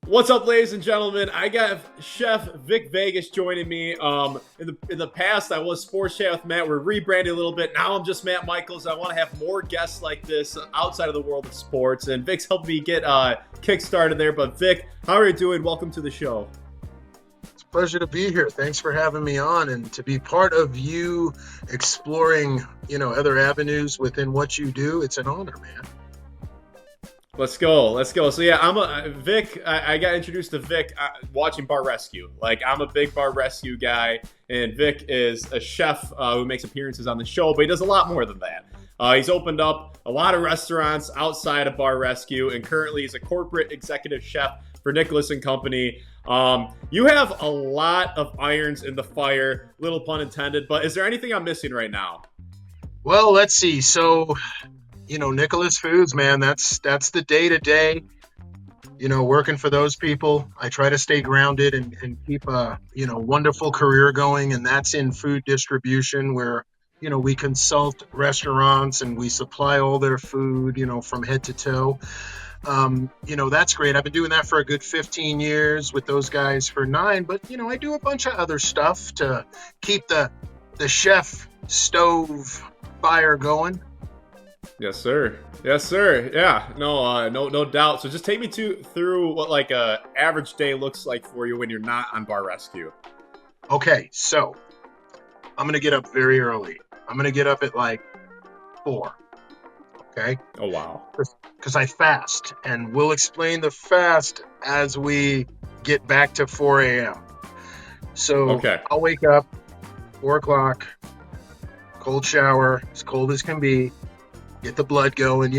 What's up, ladies and gentlemen? I got Chef Vic Vegas joining me. In the past, I was Sports Chat with Matt. We're rebranding a little bit. Now I'm just Matt Michaels. I want to have more guests like this outside of the world of sports, and Vic's helped me get kick started there. But Vic, how are you doing? Welcome to the show. It's a pleasure to be here. Thanks for having me on and to be part of you exploring, other avenues within what you do. It's an honor, man. Let's go. Let's go. So yeah, I'm a Vic. I got introduced to Vic watching Bar Rescue. Like I'm a big Bar Rescue guy, and Vic is a chef who makes appearances on the show, but he does a lot more than that. He's opened up a lot of restaurants outside of Bar Rescue, and currently he's a corporate executive chef for Nicholas and Company. You have a lot of irons in the fire, little pun intended. But is there anything I'm missing right now? Well, let's see. So, Nicholas Foods, man, that's the day to day, working for those people. I try to stay grounded and keep a, wonderful career going. And that's in food distribution where, we consult restaurants and we supply all their food, from head to toe. That's great. I've been doing that for a good 15 years with those guys for 9, but I do a bunch of other stuff to keep the chef stove fire going. Yes, sir. Yes, sir. Yeah, no doubt. So just take me through what like a average day looks like for you when you're not on Bar Rescue. Okay, so I'm gonna get up very early. I'm gonna get up at like 4. Okay, Oh wow. because I fast, and we'll explain the fast as we get back to 4 a.m. So Okay. I'll wake up 4 o'clock, cold shower, as cold as can be, get the blood going.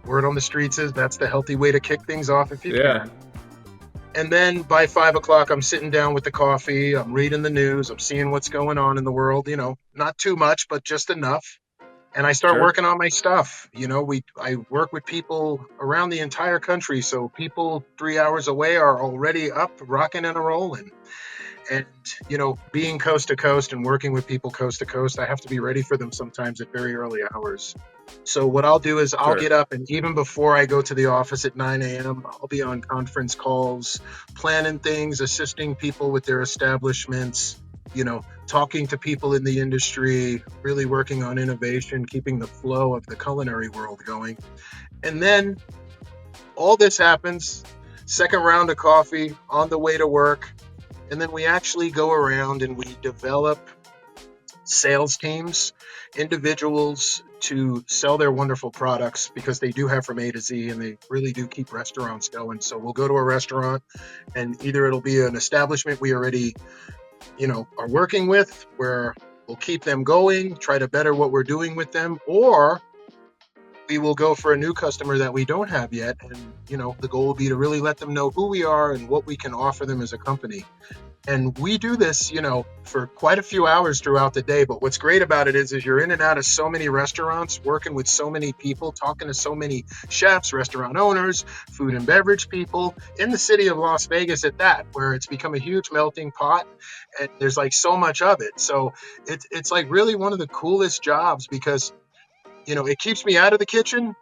Word on the streets is that's the healthy way to kick things off if you Yeah. can. And then by 5 o'clock, I'm sitting down with the coffee. I'm reading the news. I'm seeing what's going on in the world. Not too much, but just enough. And I start Sure. working on my stuff. I work with people around the entire country, so people 3 hours away are already up, rocking and a rolling. And being coast to coast and working with people coast to coast, I have to be ready for them sometimes at very early hours. So what I'll do is I'll Sure. get up, and even before I go to the office at 9 a.m., I'll be on conference calls, planning things, assisting people with their establishments, talking to people in the industry, really working on innovation, keeping the flow of the culinary world going. And then all this happens, second round of coffee on the way to work. And then we actually go around and we develop sales teams, individuals to sell their wonderful products because they do have from A to Z and they really do keep restaurants going. So we'll go to a restaurant and either it'll be an establishment we already, are working with where we'll keep them going, try to better what we're doing with them, or we will go for a new customer that we don't have yet. And, the goal will be to really let them know who we are and what we can offer them as a company. And we do this, for quite a few hours throughout the day. But what's great about it is you're in and out of so many restaurants, working with so many people, talking to so many chefs, restaurant owners, food and beverage people in the city of Las Vegas at that, where it's become a huge melting pot and there's like so much of it. So it's like really one of the coolest jobs because, it keeps me out of the kitchen,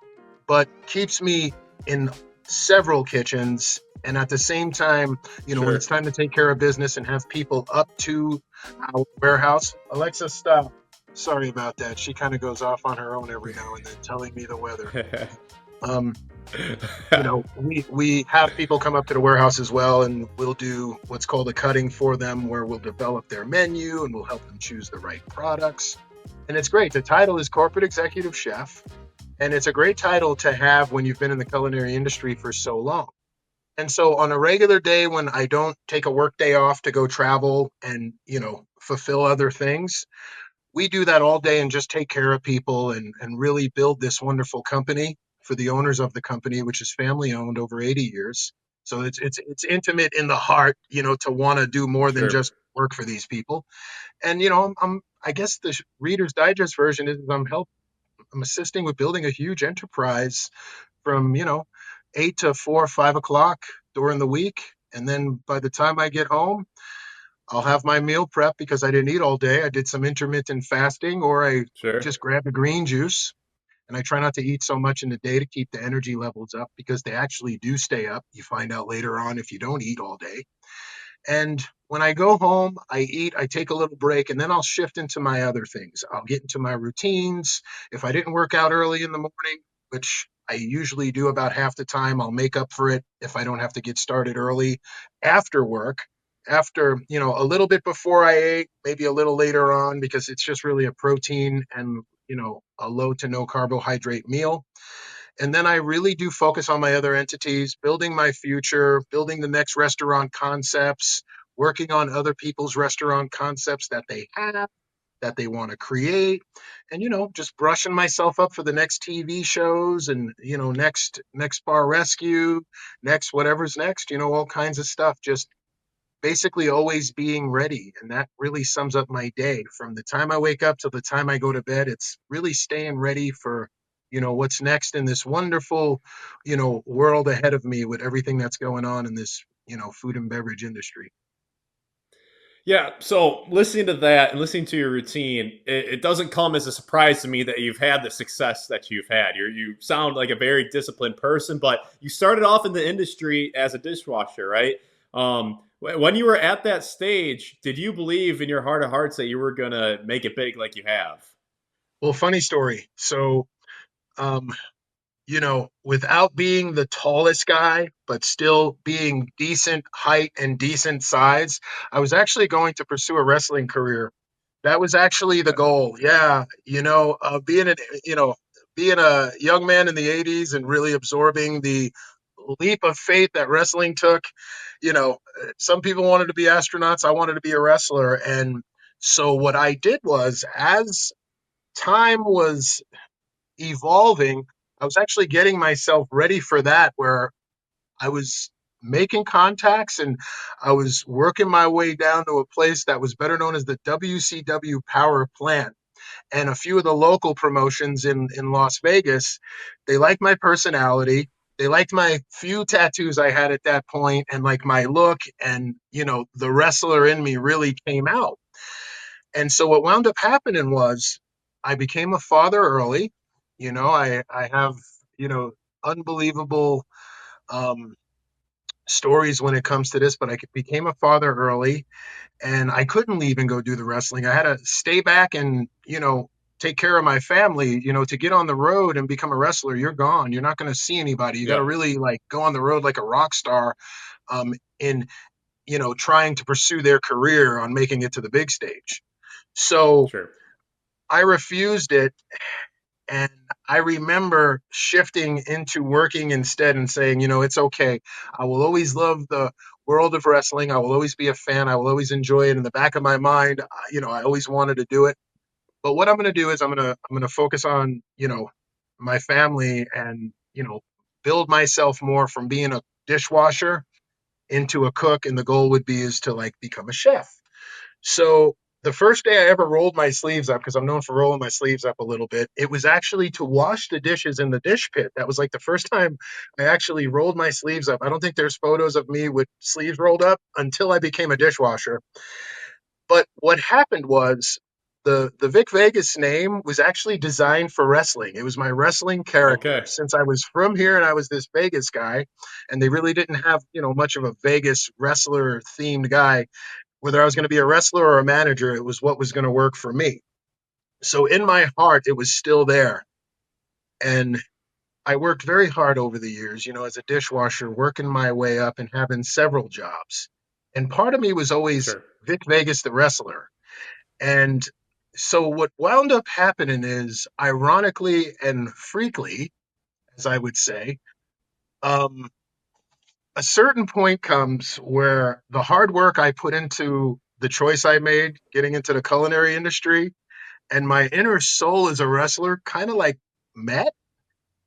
but keeps me in several kitchens. And at the same time, when it's Sure. time to take care of business and have people up to our warehouse. Alexa, stop. Sorry about that. She kind of goes off on her own every now and then telling me the weather. Um, we have people come up to the warehouse as well, and we'll do what's called a cutting for them, where we'll develop their menu and we'll help them choose the right products. And it's great. The title is Corporate Executive Chef, and it's a great title to have when you've been in the culinary industry for so long. And so on a regular day when I don't take a work day off to go travel and, fulfill other things, we do that all day and just take care of people and really build this wonderful company for the owners of the company, which is family owned over 80 years. So it's intimate in the heart, to want to do more than Sure. just work for these people. And I guess the Reader's Digest version is I'm assisting with building a huge enterprise from 8 to 4 5 o'clock during the week, and then by the time I get home, I'll have my meal prep because I didn't eat all day. I did some intermittent fasting, or I Sure. just grabbed a green juice, And I try not to eat so much in the day to keep the energy levels up because they actually do stay up. You find out later on if you don't eat all day. And when I go home, I eat, I take a little break, and then I'll shift into my other things. I'll get into my routines. If I didn't work out early in the morning, which I usually do about half the time, I'll make up for it if I don't have to get started early after work. After, a little bit before I ate, maybe a little later on, because it's just really a protein and, a low to no carbohydrate meal. And then I really do focus on my other entities, building my future, building the next restaurant concepts, working on other people's restaurant concepts that they have, that they want to create, and just brushing myself up for the next TV shows and next bar rescue, next whatever's next, all kinds of stuff. Just basically always being ready. And that really sums up my day from the time I wake up till the time I go to bed. It's really staying ready for, what's next in this wonderful, world ahead of me with everything that's going on in this, food and beverage industry. Yeah, so listening to that and listening to your routine, it doesn't come as a surprise to me that you've had the success that you've had. You sound like a very disciplined person, but you started off in the industry as a dishwasher, right? When you were at that stage, did you believe in your heart of hearts that you were gonna make it big like you have? Well, funny story. So, um, without being the tallest guy, but still being decent height and decent size, I was actually going to pursue a wrestling career. That was actually the Okay. goal. Yeah, being a young man in the '80s and really absorbing the leap of faith that wrestling took. Some people wanted to be astronauts. I wanted to be a wrestler, and so what I did was, as time was evolving, I was actually getting myself ready for that, where I was making contacts and I was working my way down to a place that was better known as the WCW Power Plant. And a few of the local promotions in Las Vegas, they liked my personality. They liked my few tattoos I had at that point and like my look. And, the wrestler in me really came out. And so what wound up happening was I became a father early. I have, you know, unbelievable um, stories when it comes to this, but I became a father early and I couldn't leave and go do the wrestling. I had to stay back and, take care of my family. To get on the road and become a wrestler, you're gone. You're not going to see anybody. You got to Yeah, really like go on the road like a rock star in, trying to pursue their career on making it to the big stage. So sure. I refused it. And I remember shifting into working instead and saying, it's okay. I will always love the world of wrestling. I will always be a fan. I will always enjoy it. In the back of my mind, I always wanted to do it. But what I'm going to do is I'm going to focus on, my family and, build myself more from being a dishwasher into a cook. And the goal would be is to like become a chef. So the first day I ever rolled my sleeves up, because I'm known for rolling my sleeves up a little bit, it was actually to wash the dishes in the dish pit. That was like the first time I actually rolled my sleeves up. I don't think there's photos of me with sleeves rolled up until I became a dishwasher. But what happened was the Vic Vegas name was actually designed for wrestling. It was my wrestling character. Okay. Since I was from here and I was this Vegas guy, and they really didn't have, much of a Vegas wrestler themed guy, whether I was going to be a wrestler or a manager, it was what was going to work for me. So in my heart, it was still there. And I worked very hard over the years, as a dishwasher, working my way up and having several jobs. And part of me was always Sure. Vic Vegas, the wrestler. And so what wound up happening is, ironically and freakly, as I would say, um, a certain point comes where the hard work I put into the choice I made, getting into the culinary industry, and my inner soul as a wrestler kind of like met.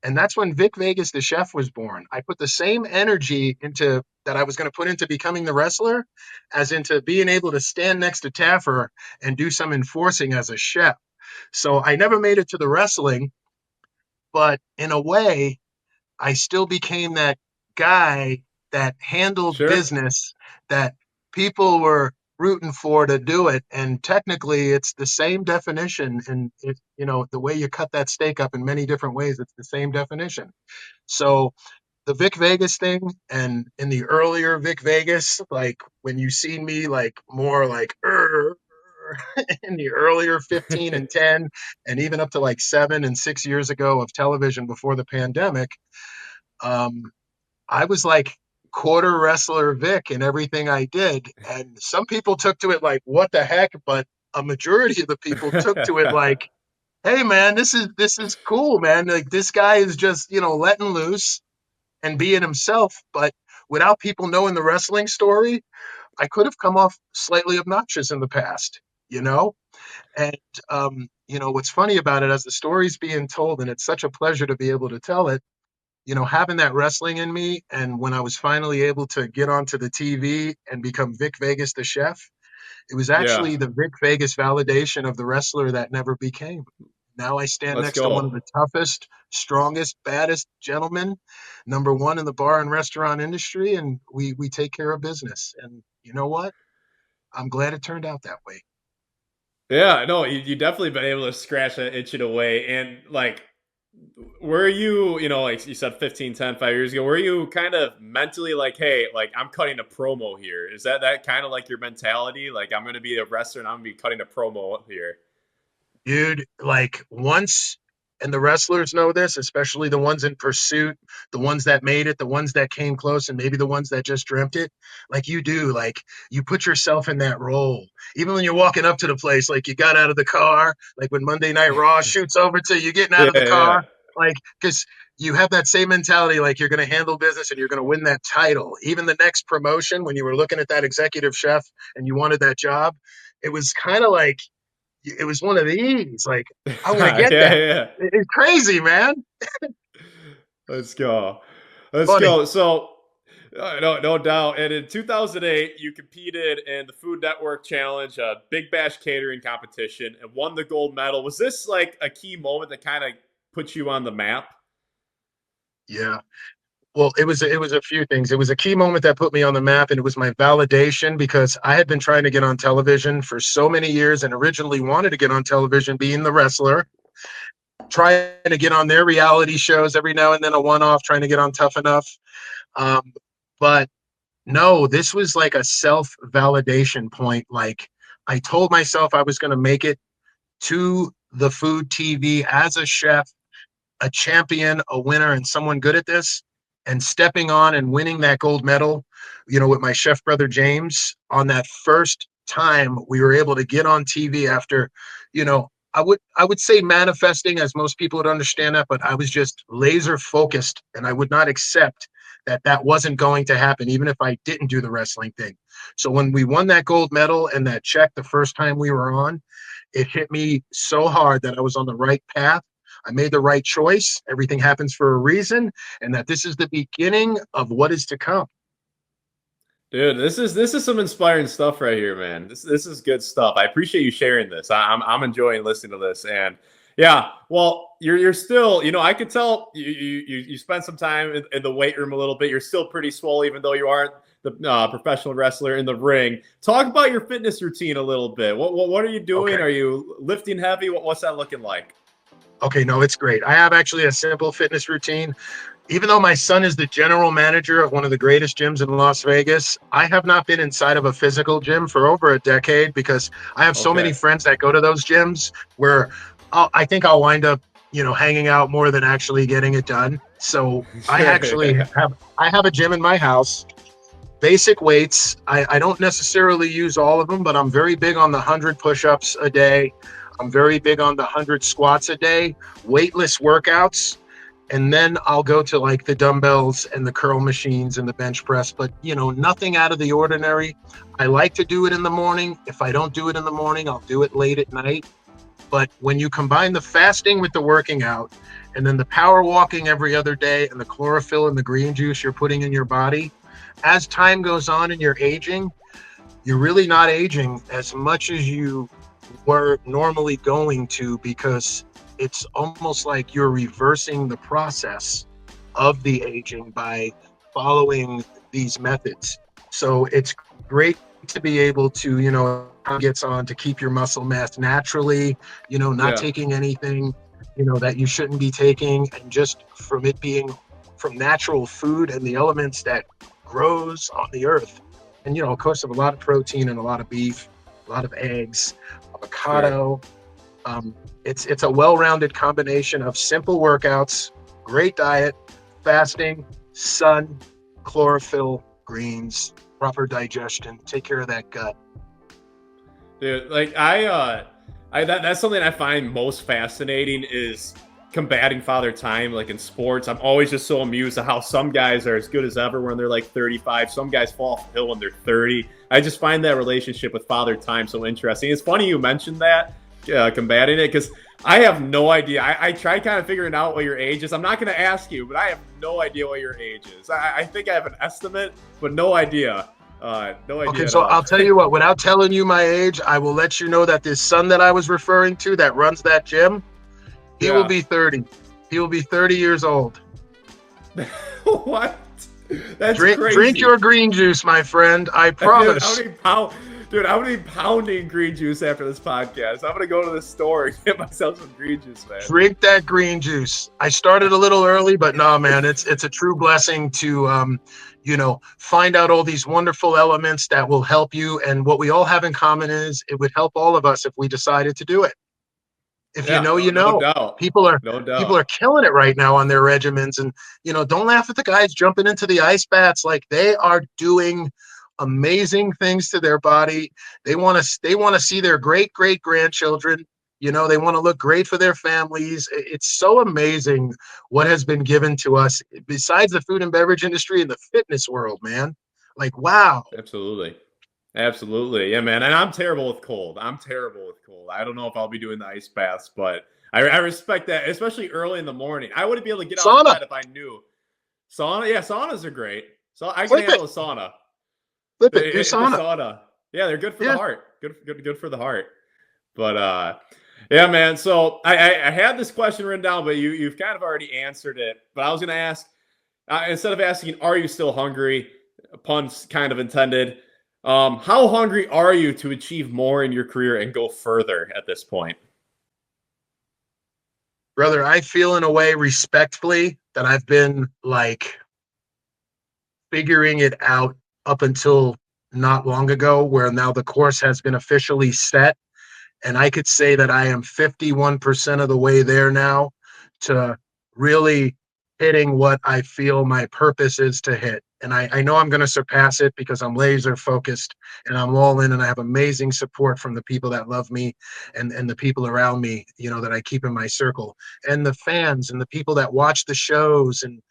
And that's when Vic Vegas, the chef, was born. I put the same energy into that I was going to put into becoming the wrestler as into being able to stand next to Taffer and do some enforcing as a chef. So I never made it to the wrestling, but in a way, I still became that guy that handled Sure. business, that people were rooting for to do it. And technically, it's the same definition. And the way you cut that steak up in many different ways, it's the same definition. So the Vic Vegas thing, and in the earlier Vic Vegas, like when you see me like more like in the earlier 15 and 10, and even up to like 7 and 6 years ago of television before the pandemic, um, I was like quarter wrestler Vic in everything I did. And some people took to it like, what the heck? But a majority of the people took to it like, hey man, this is cool, man. Like this guy is just, letting loose and being himself. But without people knowing the wrestling story, I could have come off slightly obnoxious in the past, you know? And what's funny about it as the story's being told, and it's such a pleasure to be able to tell it, having that wrestling in me, and when I was finally able to get onto the TV and become Vic Vegas the chef, it was Yeah, actually the Vic Vegas validation of the wrestler that never became. Now I stand let's next to one of go. the toughest, strongest, baddest gentlemen, number one in the bar and restaurant industry, and we take care of business. And you know what? I'm glad it turned out that way. Yeah, no, you definitely been able to scratch that itching away. And like, were you, like you said 15, 10, 5 years ago, were you kind of mentally like, hey, like I'm cutting a promo here? Is that kind of like your mentality? Like I'm going to be a wrestler and I'm going to be cutting a promo here. Dude, like once, and the wrestlers know this, especially the ones in pursuit, the ones that made it, the ones that came close, and maybe the ones that just dreamt it, like you do, like you put yourself in that role. Even when you're walking up to the place, like you got out of the car, like when Monday Night Raw shoots over to you getting out Yeah, of the yeah. car, like, because you have that same mentality, like you're going to handle business and you're going to win that title. Even the next promotion, when you were looking at that executive chef and you wanted that job, it was kind of like, it was one of these. Like, I'm gonna Yeah, get that. yeah. It's crazy, man. Let's go. Let's Funny. go. So, no doubt. And in 2008, you competed in the Food Network Challenge, a Big Bash catering competition, and won the gold medal. Was this like a key moment that kind of put you on the map? Yeah. Well, it was a few things. It was a key moment that put me on the map, and it was my validation because I had been trying to get on television for so many years, and originally wanted to get on television, being the wrestler, trying to get on their reality shows every now and then, a one-off, trying to get on Tough Enough. Um, but no, this was like a self-validation point. Like I told myself I was going to make it to the food TV as a chef, a champion, a winner, and someone good at this, and stepping on and winning that gold medal, with my chef brother James on that first time we were able to get on TV after, I would say manifesting, as most people would understand that, but I was just laser focused and I would not accept that that wasn't going to happen, even if I didn't do the wrestling thing. So when we won that gold medal and that check the first time we were on, it hit me so hard that I was on the right path. I made the right choice. Everything happens for a reason, and that this is the beginning of what is to come. Dude, this is some inspiring stuff right here, man. This is good stuff. I appreciate you sharing this. I'm enjoying listening to this, and yeah, well, you're still, I could tell you spent some time in the weight room a little bit. You're still pretty swole, even though you aren't the professional wrestler in the ring. Talk about your fitness routine a little bit. What are you doing? Okay. Are you lifting heavy? What's that looking like? Okay, no, it's great. I have actually a simple fitness routine. Even though my son is the general manager of one of the greatest gyms in Las Vegas, I have not been inside of a physical gym for over a decade because I have so many Okay. friends that go to those gyms where I think I'll wind up, hanging out more than actually getting it done. So I have a gym in my house, basic weights. I don't necessarily use all of them, but I'm very big on the 100 push-ups a day. I'm very big on the 100 squats a day, weightless workouts. And then I'll go to like the dumbbells and the curl machines and the bench press, but nothing out of the ordinary. I like to do it in the morning. If I don't do it in the morning, I'll do it late at night. But when you combine the fasting with the working out, and then the power walking every other day, and the chlorophyll and the green juice you're putting in your body, as time goes on and you're aging, you're really not aging as much as you were normally going to, because it's almost like you're reversing the process of the aging by following these methods. So it's great to be able to, gets on to keep your muscle mass naturally, not Yeah. taking anything, that you shouldn't be taking, and just from it being from natural food and the elements that grows on the earth. And, of course, of a lot of protein and a lot of beef, a lot of eggs, Sure. avocado. It's a well-rounded combination of simple workouts, great diet, fasting, sun, chlorophyll, greens, proper digestion. Take care of that gut. Dude, like that's something I find most fascinating is combating father time. Like in sports, I'm always just so amused at how some guys are as good as ever when they're like 35. Some guys fall off the hill when they're 30. I just find that relationship with father time so interesting. It's funny you mentioned that combating it because I have no idea. I tried kind of figuring out what your age is. I'm not going to ask you, but I have no idea what your age is. I think I have an estimate, but no idea. No idea Okay, at so all. I'll tell you what, without telling you my age, I will let you know that this son that I was referring to that runs that gym, he will Yeah. be 30. He will be 30 years old. What? That's Drink crazy. your green juice, my friend. I Dude, promise. I'm gonna be pounding green juice after this podcast. I'm gonna go to the store and get myself some green juice, man. Drink that green juice. I started a little early, but no, man, it's a true blessing to find out all these wonderful elements that will help you. And what we all have in common is it would help all of us if we decided to do it. If you Yeah, know, no, you no know. doubt, People are no people are doubt. killing it right now on their regimens, and don't laugh at the guys jumping into the ice baths. Like, they are doing amazing things to their body. They want to see their great grandchildren. They want to look great for their families. It's so amazing what has been given to us besides the food and beverage industry and the fitness world, man. Like, wow. Absolutely, absolutely, yeah, man. And I'm terrible with cold. I'm terrible with cold. I don't know if I'll be doing the ice baths, but I respect that, especially early in the morning. I wouldn't be able to get out of Sauna, bed if I knew. Sauna, yeah, saunas are great. So I can flip it, handle a sauna. flip it, do The sauna. sauna, yeah, they're good for the Yeah, heart. Good for the heart. But yeah, man. So I had this question written down, but you've kind of already answered it. But I was gonna ask instead of asking, "Are you still hungry?" Puns kind of intended. How hungry are you to achieve more in your career and go further at this point? brother, I feel in a way respectfully that I've been like figuring it out up until not long ago, where now the course has been officially set. And I could say that I am 51% of the way there now to really hitting what I feel my purpose is to hit. And I know I'm going to surpass it because I'm laser focused and I'm all in, and I have amazing support from the people that love me, and the people around me, that I keep in my circle, and the fans and the people that watch the shows. And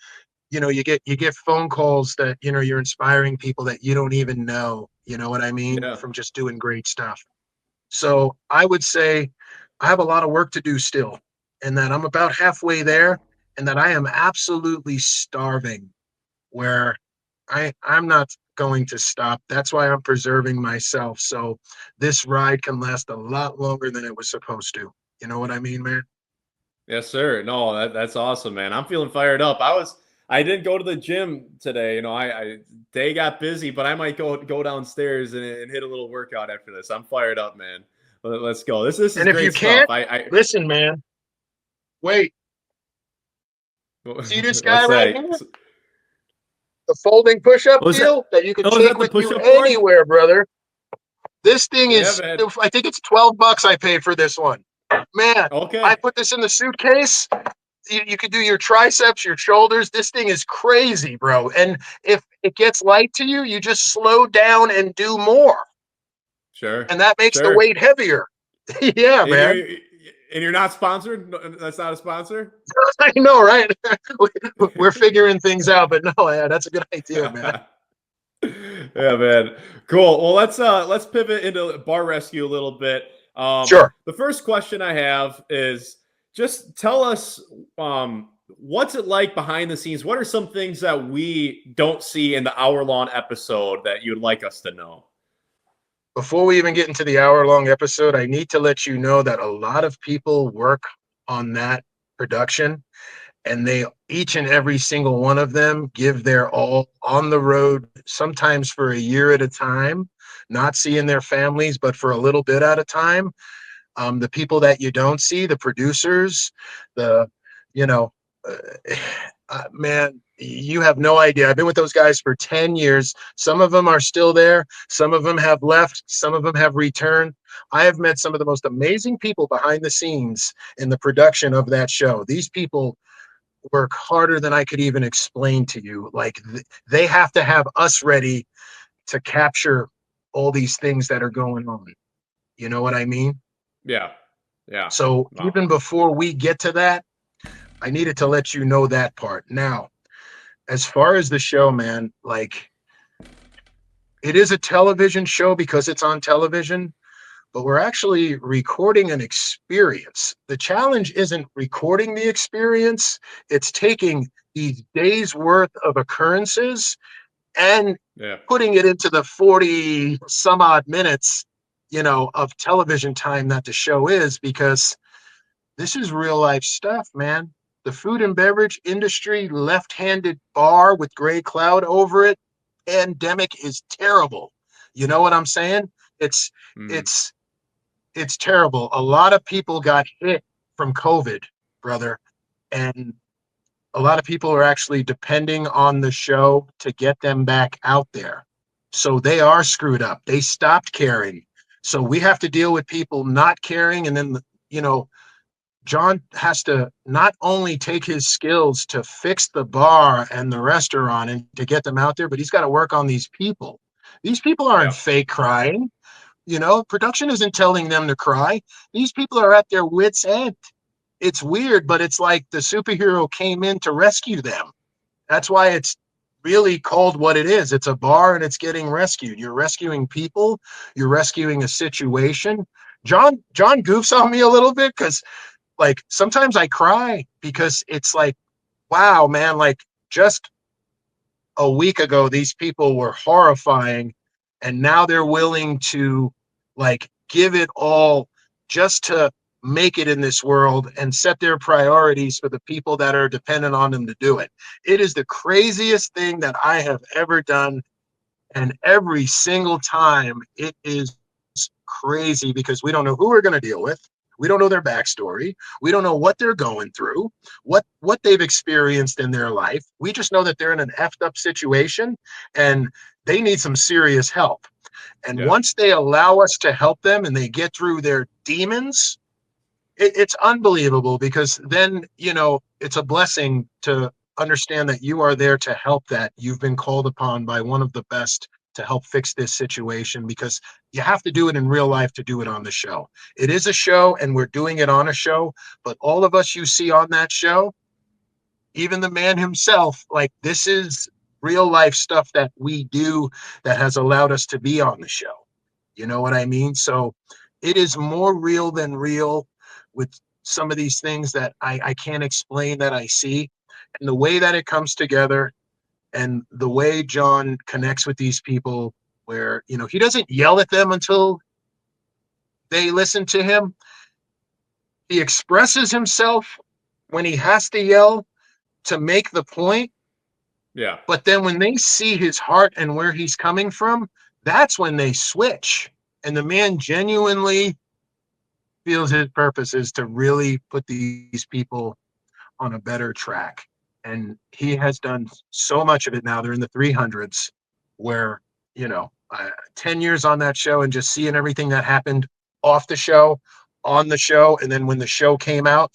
you get phone calls that you're inspiring people that you don't even know, what I mean, Yeah, from just doing great stuff. So I would say I have a lot of work to do still, and that I'm about halfway there, and that I am absolutely starving, where I'm not going to stop. That's why I'm preserving myself, so this ride can last a lot longer than it was supposed to. You know what I mean, man? yes, sir. No, that's awesome, man. I'm feeling fired up. I didn't go to the gym today. I day got busy, but I might go downstairs and hit a little workout after this. I'm fired up, man. Let's go. This is And if you great stuff. can't, listen, man, wait. See this guy What's right that? here? The folding push-up Oh, is that? deal that you can Oh, is take that the with you push-up board? anywhere, brother. This thing Yeah, is, man. I think it's $12 I paid for this one. Man, I Okay. put this in the suitcase. You could do your triceps, your shoulders. This thing is crazy, bro. And if it gets light to you, you just slow down and do more. Sure. And that makes the Sure. weight heavier. Yeah, And man. you're not sponsored? That's not a sponsor? I know, right? We're figuring things out, but no, yeah, that's a good idea, man. Yeah, man. Cool. Well, let's pivot into bar rescue a little bit. Sure. The first question I have is just tell us what's it like behind the scenes? What are some things that we don't see in the hour-long episode that you'd like us to know? Before we even get into the hour-long episode, I need to let you know that a lot of people work on that production. and they each and every single one of them give their all on the road, sometimes for a year at a time, not seeing their families, but for a little bit at a time. The people that you don't see, the producers, the, you know, uh, man, you have no idea. I've been with those guys for 10 years. Some of them are still there. Some of them have left. Some of them have returned. I have met some of the most amazing people behind the scenes in the production of that show. These people work harder than I could even explain to you. Like they have to have us ready to capture all these things that are going on. You know what I mean? Yeah. Yeah. So Wow. even before we get to that, I needed to let you know that part. Now, as far as the show, man, like it is a television show because it's on television, but we're actually recording an experience. The challenge isn't recording the experience, it's taking these days worth of occurrences and Yeah. putting it into the 40 some odd minutes, of television time that the show is, because this is real life stuff, man. The food and beverage industry, left-handed bar with gray cloud over it, pandemic is terrible. You know what I'm saying? It's Mm. it's it's terrible. A lot of people got hit from COVID, brother, and a lot of people are actually depending on the show to get them back out there. So they are screwed up. They stopped caring. So we have to deal with people not caring, and then you know Jon has to not only take his skills to fix the bar and the restaurant and to get them out there, but he's got to work on these people. These people aren't Yeah. fake crying. Production isn't telling them to cry. These people are at their wits' end. It's weird, but it's like the superhero came in to rescue them. That's why it's really called what it is. It's a bar and it's getting rescued. You're rescuing people, you're rescuing a situation. Jon goofs on me a little bit because like sometimes I cry because it's like, wow, man, like just a week ago, these people were horrifying, and now they're willing to like give it all just to make it in this world and set their priorities for the people that are dependent on them to do it. It is the craziest thing that I have ever done, and every single time it is crazy because we don't know who we're going to deal with. We don't know their backstory. We don't know what they're going through, what they've experienced in their life. We just know that they're in an effed up situation and they need some serious help. And Yeah. once they allow us to help them and they get through their demons, it's unbelievable, because then it's a blessing to understand that you are there to help, that you've been called upon by one of the best to help fix this situation, because you have to do it in real life to do it on the show. It is a show and we're doing it on a show, but all of us you see on that show, even the man himself, like this is real life stuff that we do that has allowed us to be on the show. You know what I mean? So it is more real than real with some of these things that I can't explain that I see. And the way that it comes together and the way Jon connects with these people, where, he doesn't yell at them until they listen to him. He expresses himself when he has to yell to make the point. Yeah. But then when they see his heart and where he's coming from, that's when they switch. And the man genuinely feels his purpose is to really put these people on a better track. And he has done so much of it now. They're in the 300s, where, 10 years on that show and just seeing everything that happened off the show, on the show, and then when the show came out,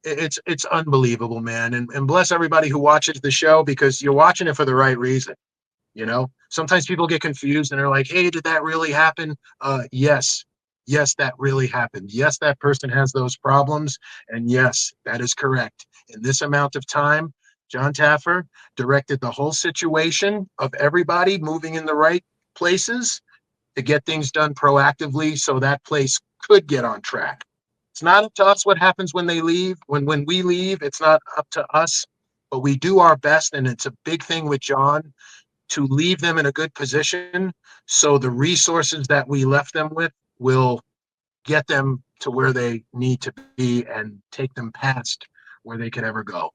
it's unbelievable, man. And bless everybody who watches the show, because you're watching it for the right reason. Sometimes people get confused and they're like, hey, did that really happen? Yes, that really happened. Yes, that person has those problems. And yes, that is correct. In this amount of time, Jon Taffer directed the whole situation of everybody moving in the right places to get things done proactively so that place could get on track. It's not up to us what happens when they leave. When we leave, it's not up to us, but we do our best. And it's a big thing with Jon to leave them in a good position, so the resources that we left them with will get them to where they need to be and take them past where they could ever go.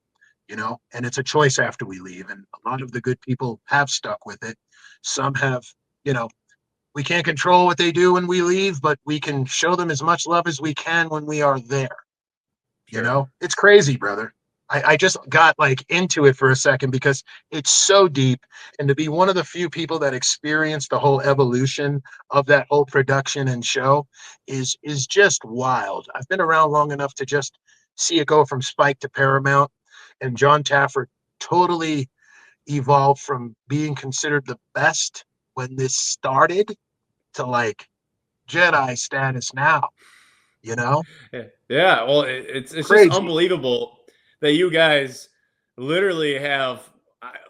and it's a choice after we leave. And a lot of the good people have stuck with it. Some have, you know, we can't control what they do when we leave, but we can show them as much love as we can when we are there. Sure. It's crazy, brother. I just got like into it for a second because it's so deep. And to be one of the few people that experienced the whole evolution of that whole production and show is just wild. I've been around long enough to just see it go from Spike to Paramount. And Jon Taffer totally evolved from being considered the best when this started to like Jedi status now, you know? Yeah. Yeah. Well, it's just Crazy. unbelievable that you guys literally have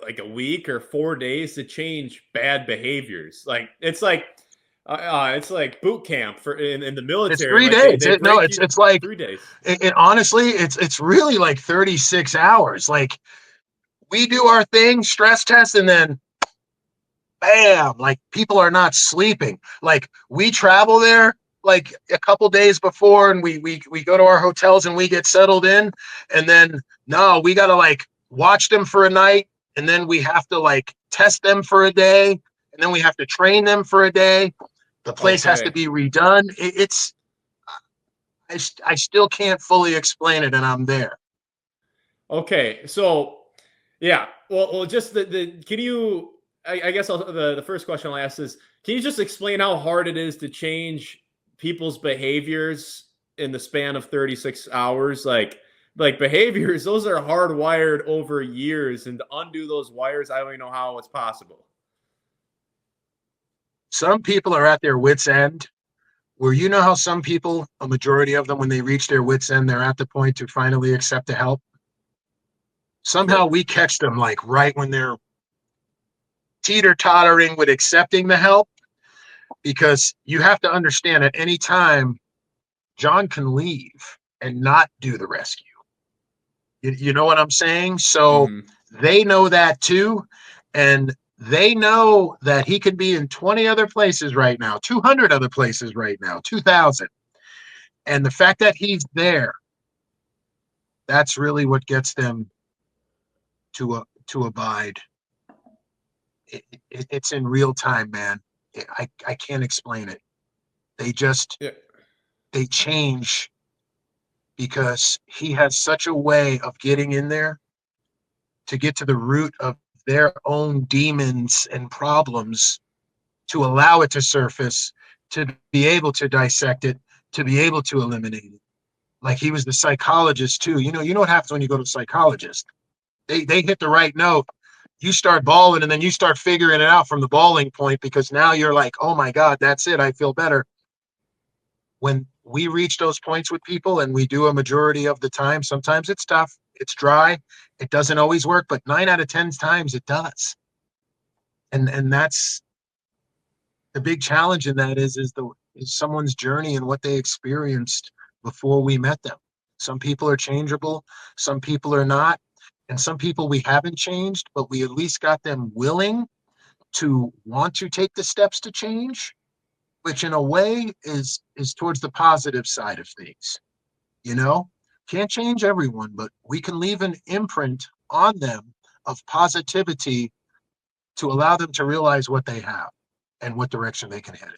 like a week or 4 days to change bad behaviors. Like it's like boot camp for in the It's military. three Like days. they No, break you it's like 3 days. it honestly, it's really like 36 hours. Like we do our thing, stress test, and then bam, like people are not sleeping. Like we travel there like a couple days before and we go to our hotels and we get settled in, and then no, we gotta like watch them for a night, and then we have to like test them for a day, and then we have to train them for a day. The place has to Okay. be redone. It's I still can't fully explain it, and I'm there. Okay. So yeah. Well, just the can you? I guess the first question I'll ask is: can you just explain how hard it is to change people's behaviors in the span of 36 hours? Like behaviors, those are hardwired over years, and to undo those wires, I don't even know how it's possible. Some people are at their wits' end. Where how some people, a majority of them, when they reach their wits' end, they're at the point to finally accept the help. Somehow Sure. we catch them like right when they're teeter tottering with accepting the help, because you have to understand at any time Jon can leave and not do the rescue. You know what I'm saying? So Mm-hmm. they know that too. And they know that he could be in 20 other places right now, 200 other places right now, 2,000. And the fact that he's there, that's really what gets them to abide. It's in real time, man. I can't explain it. They just Yeah. they change because he has such a way of getting in there to get to the root of their own demons and problems, to allow it to surface, to be able to dissect it, to be able to eliminate it. Like he was the psychologist too. You know what happens when you go to a psychologist? They hit the right note. You start bawling, and then you start figuring it out from the bawling point, because now you're like, oh my God, that's it. I feel better. When we reach those points with people, and we do a majority of the time, sometimes it's tough, it's dry, it doesn't always work, but 9 out of 10 times it does. And that's the big challenge in that is someone's journey and what they experienced before we met them. Some people are changeable, some people are not, and some people we haven't changed, but we at least got them willing to want to take the steps to change, which in a way is towards the positive side of things. You know, can't change everyone, but we can leave an imprint on them of positivity to allow them to realize what they have and what direction they can head in.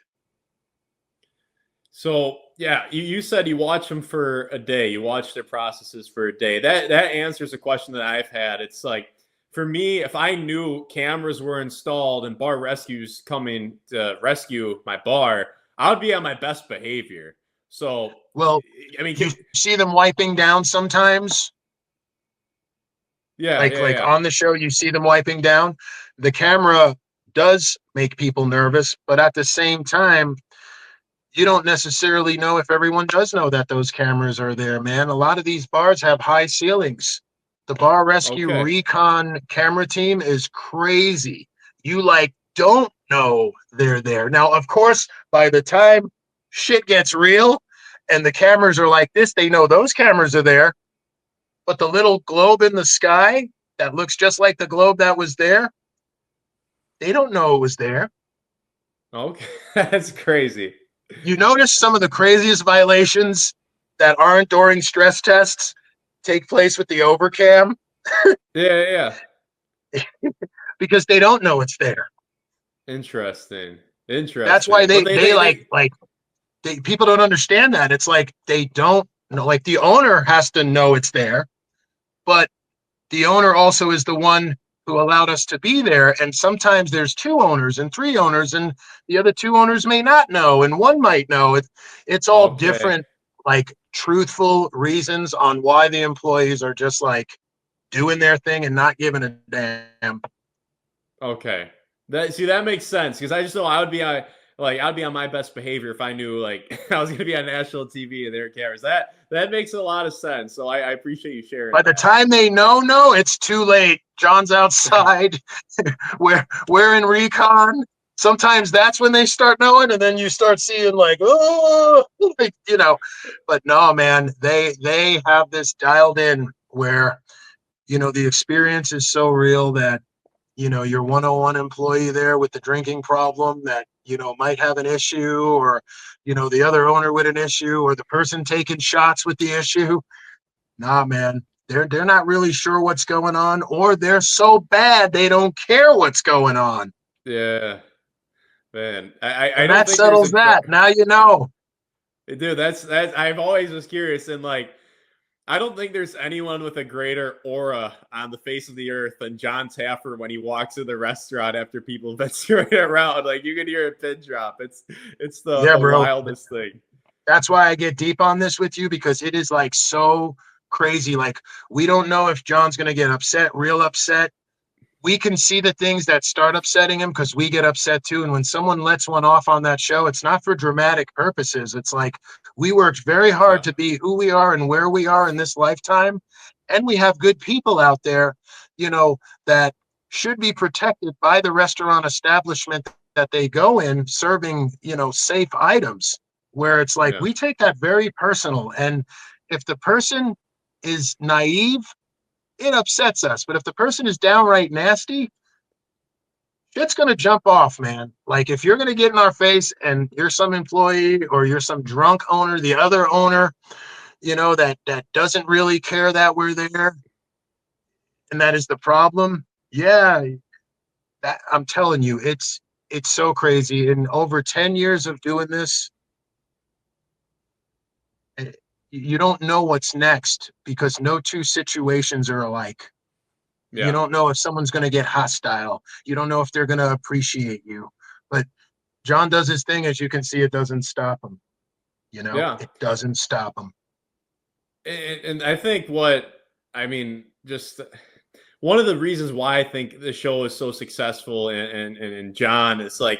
So yeah, you said you watch them for a day. You watch their processes for a day. That answers a question that I've had. It's like for me, if I knew cameras were installed and bar rescues coming to rescue my bar, I would be on my best behavior. So Well, I mean, you see them wiping down sometimes, yeah, like yeah, like yeah. on the show, you see them wiping down. The camera does make people nervous, but at the same time, you don't necessarily know if everyone does know that those cameras are there, man. A lot of these bars have high ceilings. The bar rescue Okay, recon camera team is crazy. You like don't know they're there. Now, of course, by the time shit gets real and the cameras are like this, they know those cameras are there. But the little globe in the sky that looks just like the globe that was there, they don't know it was there. okay, that's crazy. You notice some of the craziest violations that aren't during stress tests take place with the overcam. Yeah. because they don't know it's there. Interesting. That's why Interesting. But they they people don't understand that. It's like they don't know, like the owner has to know it's there, but the owner also is the one who allowed us to be there. And sometimes there's two owners and three owners, and the other two owners may not know, and one might know. It's all okay. different, like truthful reasons on why the employees are just like doing their thing and not giving a damn. Okay. That makes sense because I just know I would be I'd be on my best behavior if I knew like I was gonna be on national TV and there are cameras. That makes a lot of sense. So I appreciate you sharing By the that. time they know, no, it's too late. John's outside. we're in recon. Sometimes that's when they start knowing, and then you start seeing like, oh, like, But no, man, they have this dialed in where the experience is so real that your 101 employee there with the drinking problem that might have an issue, or the other owner with an issue, or the person taking shots with the issue. Nah, man, they're not really sure what's going on, or they're so bad they don't care what's going on, Yeah, man. I and don't that think there's settles a that. Now you know. dude. That's I've always was curious and like I don't think there's anyone with a greater aura on the face of the earth than Jon Taffer when he walks in the restaurant after people have been screwing around. Like you can hear a pin drop. It's Yeah, the bro. wildest thing. That's why I get deep on this with you, because it is like so crazy. Like, we don't know if John's gonna get upset, real upset. We can see the things that start upsetting him because we get upset too. And when someone lets one off on that show, it's not for dramatic purposes. It's like we worked very hard Yeah, to be who we are and where we are in this lifetime. And we have good people out there, that should be protected by the restaurant establishment that they go in serving, safe items, where it's like yeah, we take that very personal. And if the person is naive, it upsets us. But if the person is downright nasty, shit's gonna jump off, man. Like, if you're gonna get in our face and you're some employee or you're some drunk owner, the other owner, that doesn't really care that we're there, and that is the problem. Yeah, I'm telling you, it's so crazy. In over 10 years of doing this, eh, you don't know what's next because no two situations are alike. You yeah, don't know if someone's going to get hostile. You don't know if they're going to appreciate you. But John does his thing. As you can see, it doesn't stop him. yeah. It doesn't stop him. And I think I mean, just one of the reasons why I think the show is so successful and John is like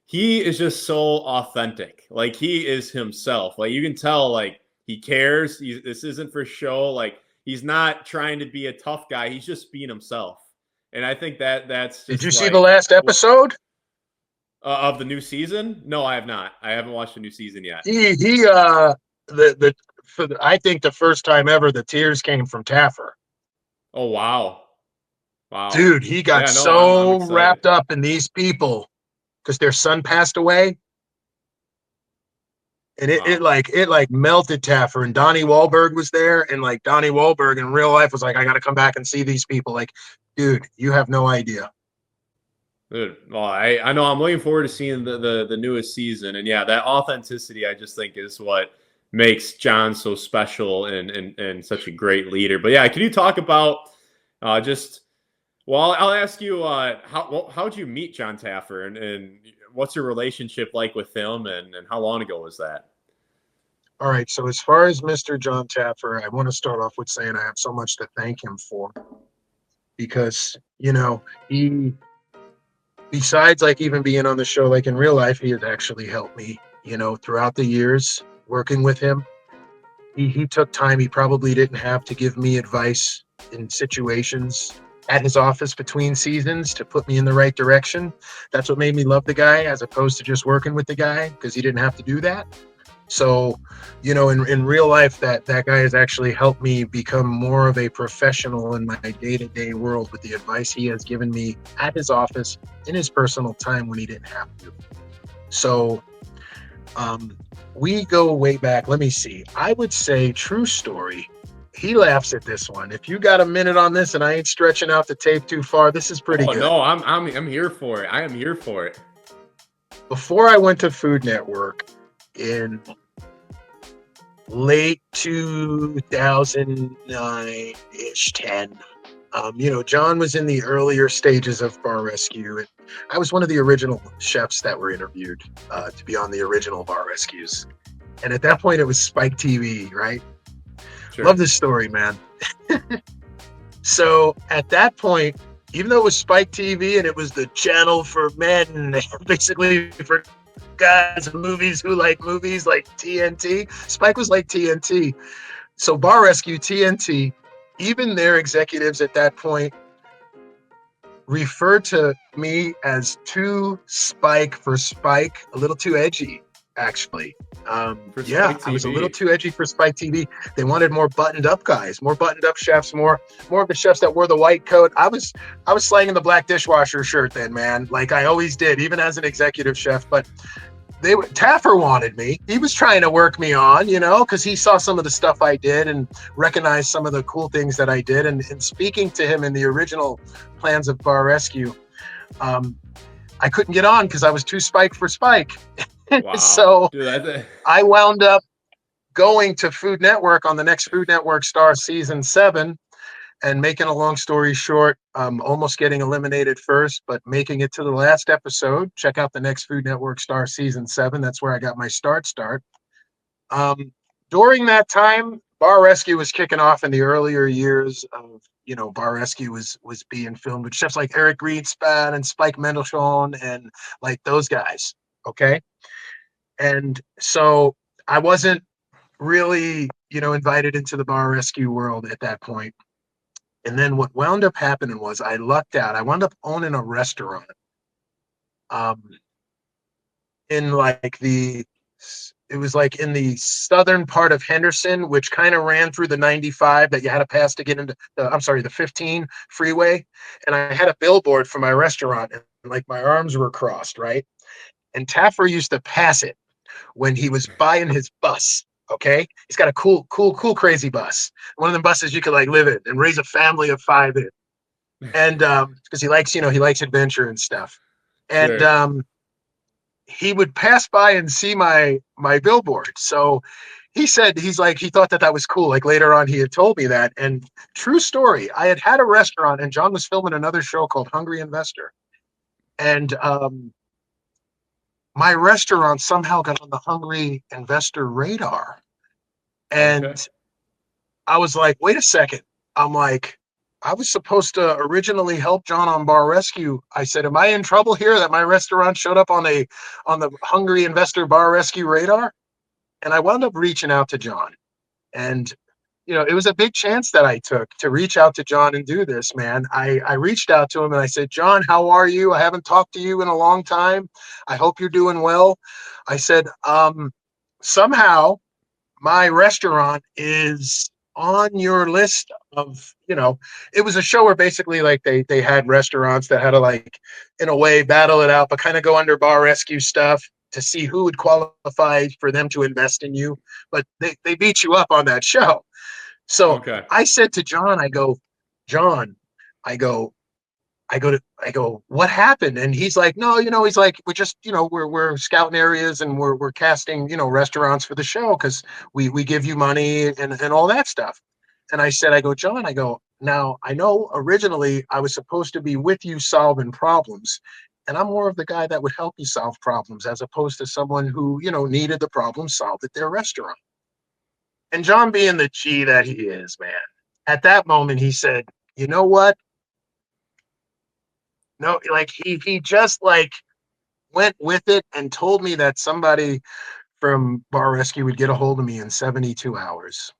he is just so authentic. Like he is himself. Like you can tell like he cares. This isn't for show. Like he's not trying to be a tough guy. He's just being himself. And I think that's Did you just see the like last what episode? of the new season. No, I have not. I haven't watched the new season yet. He the for the, I think the first time ever the tears came from Taffer. Oh wow. Wow. Dude, he got Yeah, no, I'm so excited. wrapped up in these people because their son passed away, and Wow. it like melted Taffer. And Donnie Wahlberg was there, and like Donnie Wahlberg in real life was like, I got to come back and see these people. Like, dude, you have no idea. Good. Well, I know I'm looking forward to seeing the newest season, and yeah, that authenticity I just think is what makes John so special and such a great leader. But yeah, can you talk about just well, I'll ask you how'd you meet Jon Taffer and what's your relationship like with him and how long ago was that? All right, so as far as Mr. Jon Taffer, I want to start off with saying I have so much to thank him for, because he, besides like even being on the show, like in real life, he has actually helped me, throughout the years working with him. He took time he probably didn't have to give me advice in situations at his office between seasons to put me in the right direction. That's what made me love the guy, as opposed to just working with the guy, because he didn't have to do that. So, in real life, that guy has actually helped me become more of a professional in my day-to-day world with the advice he has given me at his office in his personal time when he didn't have to. So, we go way back. Let me see. I would say, true story, he laughs at this one. If you got a minute on this and I ain't stretching out the tape too far, this is pretty Oh good. no, I'm here for it. I am here for it. Before I went to Food Network in late 2009 ish, 10. John was in the earlier stages of Bar Rescue, and I was one of the original chefs that were interviewed to be on the original Bar Rescues. And at that point, it was Spike TV, right? Love Sure. this story, man. So at that point, even though it was Spike TV and it was the channel for men, basically for guys in movies who like movies like TNT, Spike was like TNT. So Bar Rescue, TNT, even their executives at that point referred to me as too Spike for Spike, a little too edgy, actually. For Yeah, Spike I was a little TV. too edgy for Spike TV. They wanted more buttoned up guys, more buttoned up chefs, more of the chefs that wore the white coat. I was slanging the black dishwasher shirt then, man, like I always did, even as an executive chef. But Taffer wanted me. He was trying to work me on, because he saw some of the stuff I did and recognized some of the cool things that I did. And speaking to him in the original plans of Bar Rescue, um, I couldn't get on because I was too Spike for Spike. Wow, So dude, that's I wound up going to Food Network on the next Food Network Star season 7. And making a long story short, almost getting eliminated first, but making it to the last episode. Check out the next Food Network Star season 7. That's where I got my start. Um, During that time, Bar Rescue was kicking off in the earlier years of, Bar Rescue was being filmed with chefs like Eric Greenspan and Spike Mendelsohn and like those guys. Okay. And so I wasn't really, invited into the Bar Rescue world at that point. And then what wound up happening was I lucked out. I wound up owning a restaurant um, in like it was like in the southern part of Henderson, which kind of ran through the 95 that you had to pass to get into I'm sorry, the 15 freeway. And I had a billboard for my restaurant and like my arms were crossed, right? And Taffer used to pass it when he was buying his bus. Okay. He's got a cool, crazy bus. One of the buses you could like live in and raise a family of 5 in. And because he likes adventure and stuff. And sure. he would pass by and see my billboard. So he said he thought that was cool. Like later on, he had told me that. And true story, I had a restaurant, and John was filming another show called Hungry Investor, and my restaurant somehow got on the Hungry Investor radar. Okay. And I was like, wait a second. I'm like, I was supposed to originally help John on Bar Rescue. I said, am I in trouble here that my restaurant showed up on the Hungry Investor Bar Rescue radar? And I wound up reaching out to John. And it was a big chance that I took to reach out to John and do this, man. I reached out to him and I said, John, how are you? I haven't talked to you in a long time. I hope you're doing well. I said, somehow my restaurant is on your list of, it was a show where basically like they had restaurants that had to like in a way battle it out, but kind of go under Bar Rescue stuff to see who would qualify for them to invest in you. But they beat you up on that show. So Okay. I said to John, I go, John, I go, what happened? And he's like, no, he's like, we're just, we're scouting areas and we're casting, restaurants for the show because we give you money and all that stuff. And I go, John, now I know originally I was supposed to be with you solving problems. And I'm more of the guy that would help you solve problems as opposed to someone who, needed the problem solved at their restaurant. And John, being the G that he is, man, at that moment he said, you know what? No, like he just like went with it and told me that somebody from Bar Rescue would get a hold of me in 72 hours.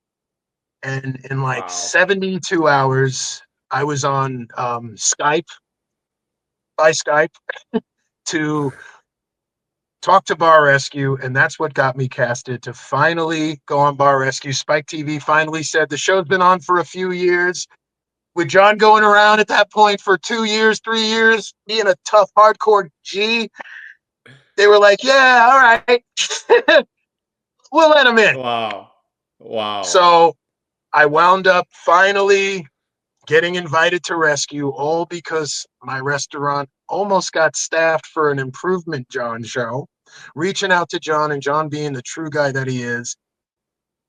And in like Wow. 72 hours, I was on by Skype to talk to Bar Rescue. And that's what got me casted to finally go on Bar Rescue. Spike TV finally said the show's been on for a few years. With John going around at that point for 2 years, 3 years, being a tough, hardcore G, they were like, yeah, all right, we'll let him in. Wow. Wow. So I wound up finally getting invited to rescue, all because my restaurant almost got staffed for an improvement John show. Reaching out to John, and John being the true guy that he is,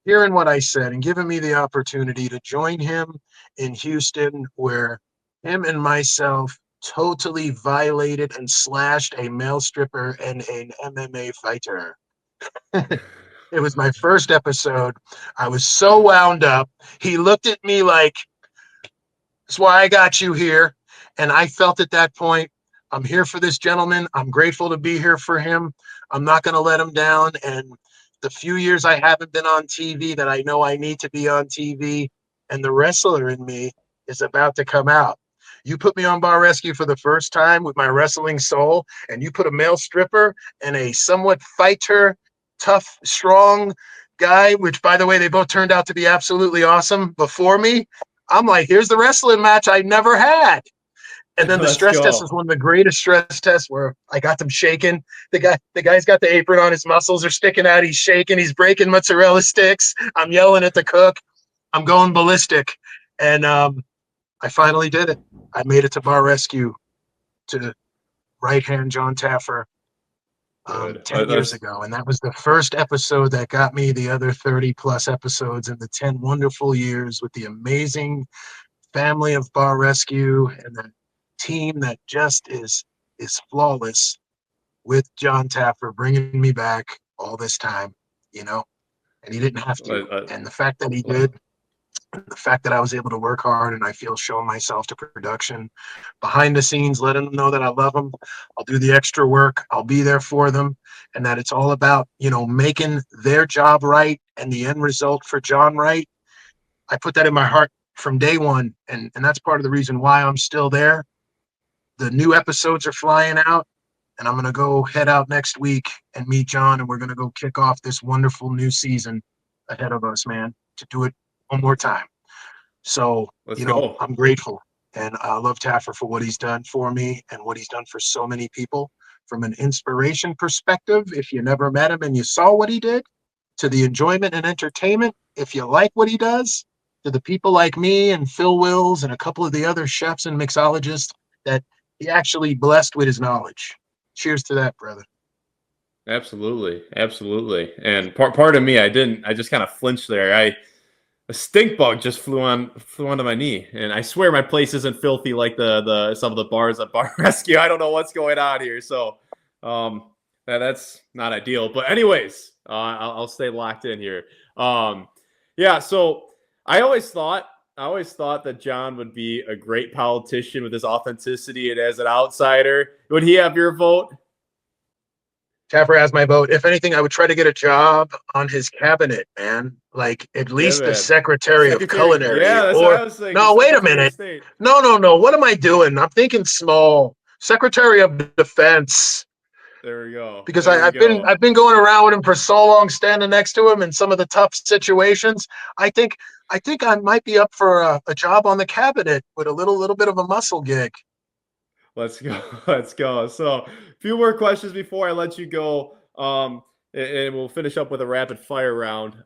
hearing what I said and giving me the opportunity to join him in Houston, where him and myself totally violated and slashed a male stripper and an MMA fighter. It was my first episode. I was so wound up. He looked at me like, that's why I got you here. And I felt at that point, I'm here for this gentleman. I'm grateful to be here for him. I'm not going to let him down. And the few years I haven't been on TV that I know I need to be on TV, and the wrestler in me is about to come out. You put me on Bar Rescue for the first time with my wrestling soul, and you put a male stripper and a somewhat fighter, tough, strong guy, which, by the way, they both turned out to be absolutely awesome before me. I'm like, here's the wrestling match I never had. And then the Let's stress test is go. one of the greatest stress tests, where I got them shaking. The guy's got the apron on, his muscles are sticking out, he's shaking, he's breaking mozzarella sticks. I'm yelling at the cook. I'm going ballistic. And I finally did it. I made it to Bar Rescue, to right hand Jon Taffer, Good. 10 years That's ago. And that was the first episode that got me the other 30 plus episodes in the 10 wonderful years with the amazing family of Bar Rescue and the team that just is flawless, with Jon Taffer bringing me back all this time, you know, and he didn't have to. And the fact that he did, the fact that I was able to work hard and I feel showing myself to production behind the scenes, letting them know that I love them. I'll do the extra work. I'll be there for them. And that it's all about, making their job right and the end result for John right. I put that in my heart from day one. And that's part of the reason why I'm still there. The new episodes are flying out, and I'm going to go head out next week and meet John, and we're going to go kick off this wonderful new season ahead of us, man, to do it one more time. So, let's go. I'm grateful, and I love Taffer for what he's done for me and what he's done for so many people. From an inspiration perspective, if you never met him and you saw what he did, to the enjoyment and entertainment, if you like what he does, to the people like me and Phil Wills and a couple of the other chefs and mixologists that he actually blessed with his knowledge. Cheers to that, brother. Absolutely, absolutely. And part of me, I just kind of flinched there. A stink bug just flew onto my knee, and I swear my place isn't filthy like the some of the bars at Bar Rescue. I don't know what's going on here, so that's not ideal. But anyways, I'll stay locked in here. Yeah. So I always thought that John would be a great politician with his authenticity, and as an outsider, would he have your vote? Taffer has my vote. If anything, I would try to get a job on his cabinet, man. Like at Yeah, least the man. Secretary of Secretary. Culinary, Yeah, that's what or I was thinking. no, wait a Secretary of minute. State. No, no, no. What am I doing? I'm thinking small. Secretary of Defense. There we go. Because There we I've been go. I've been going around with him for so long, standing next to him in some of the tough situations. I think I think I might be up for a job on the cabinet with a little bit of a muscle gig. Let's go. Let's go. So, a few more questions before I let you go. And we'll finish up with a rapid fire round.